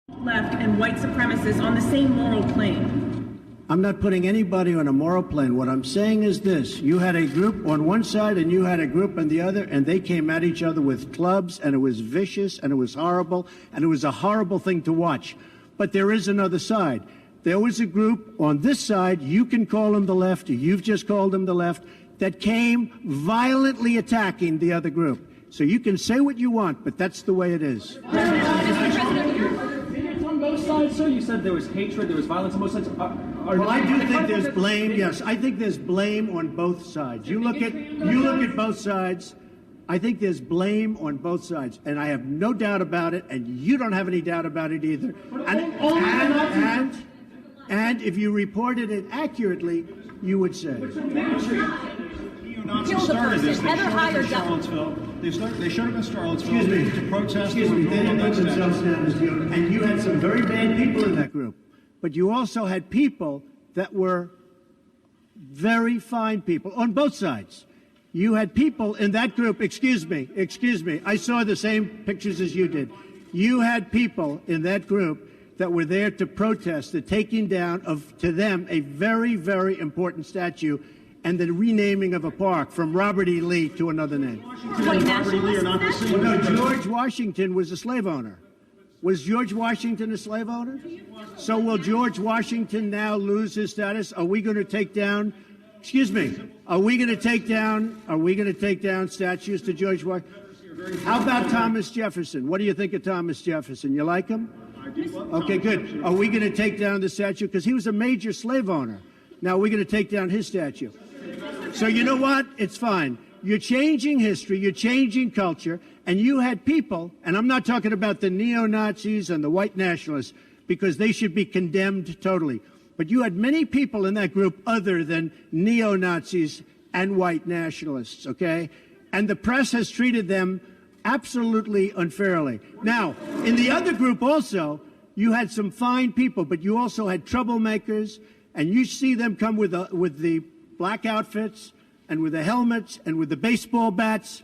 left and white supremacists on the same moral plane. I'm not putting anybody on a moral plane. What I'm saying is this. You had a group on one side and you had a group on the other, and they came at each other with clubs, and it was vicious, and it was horrible, and it was a horrible thing to watch. But there is another side. There was a group on this side, you can call them the left, or you've just called them the left, that came violently attacking the other group. So you can say what you want, but that's the way it is. On both sides, sir? You said there was hatred, there was violence on both sides. Well, I do think there's blame. Yes, I think there's blame on both sides. You look at both sides. I think there's blame on both sides, and I have no doubt about it, and you don't have any doubt about it either. And if you reported it accurately, you would say. Kill the person. Heather hired Charlottesville. They showed up in Charlottesville to protest. Excuse me. They didn't put themselves down as the owner. And you had some very bad people in that group. But you also had people that were very fine people on both sides. You had people in that group. Excuse me. I saw the same pictures as you did. You had people in that group that were there to protest the taking down of, to them, a very, very important statue and the renaming of a park from Robert E. Lee to another name. No, George Washington was a slave owner. Was George Washington a slave owner? So will George Washington now lose his status? Are we going to take down, excuse me, are we going to take down statues to George Washington? How about Thomas Jefferson? What do you think of Thomas Jefferson? You like him? Okay, good. Are we going to take down the statue? Because he was a major slave owner. Now we're going to take down his statue. So you know what? It's fine. You're changing history, you're changing culture, and you had people, and I'm not talking about the neo-Nazis and the white nationalists, because they should be condemned totally. But you had many people in that group other than neo-Nazis and white nationalists, okay? And the press has treated them absolutely unfairly. Now, in the other group also, you had some fine people, but you also had troublemakers, and you see them come with the black outfits and with the helmets and with the baseball bats.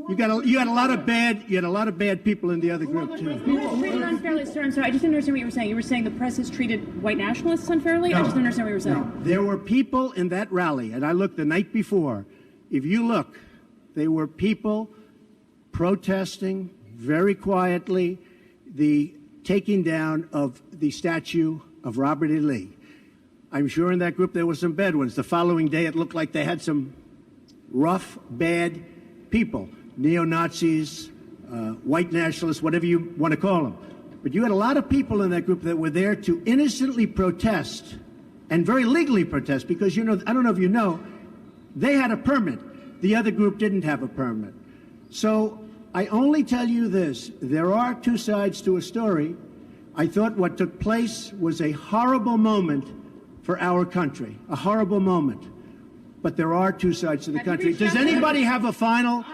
You had a lot of bad people in the other group too. Treated unfairly, sir. I'm sorry, I just didn't understand what you were saying. You were saying the press has treated white nationalists unfairly? No, I just didn't understand what you were saying. No. There were people in that rally, and I looked the night before. If you look, there were people protesting very quietly the taking down of the statue of Robert E. Lee. I'm sure in that group there were some bad ones. The following day it looked like they had some rough, bad people, neo-Nazis, white nationalists, whatever you want to call them. But you had a lot of people in that group that were there to innocently protest and very legally protest because, you know, I don't know if you know, they had a permit. The other group didn't have a permit. So I only tell you this, there are two sides to a story. I thought what took place was a horrible moment for our country, a horrible moment. But there are two sides to the country. Does anybody have a final?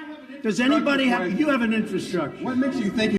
Does anybody have? You have an infrastructure. What makes you think?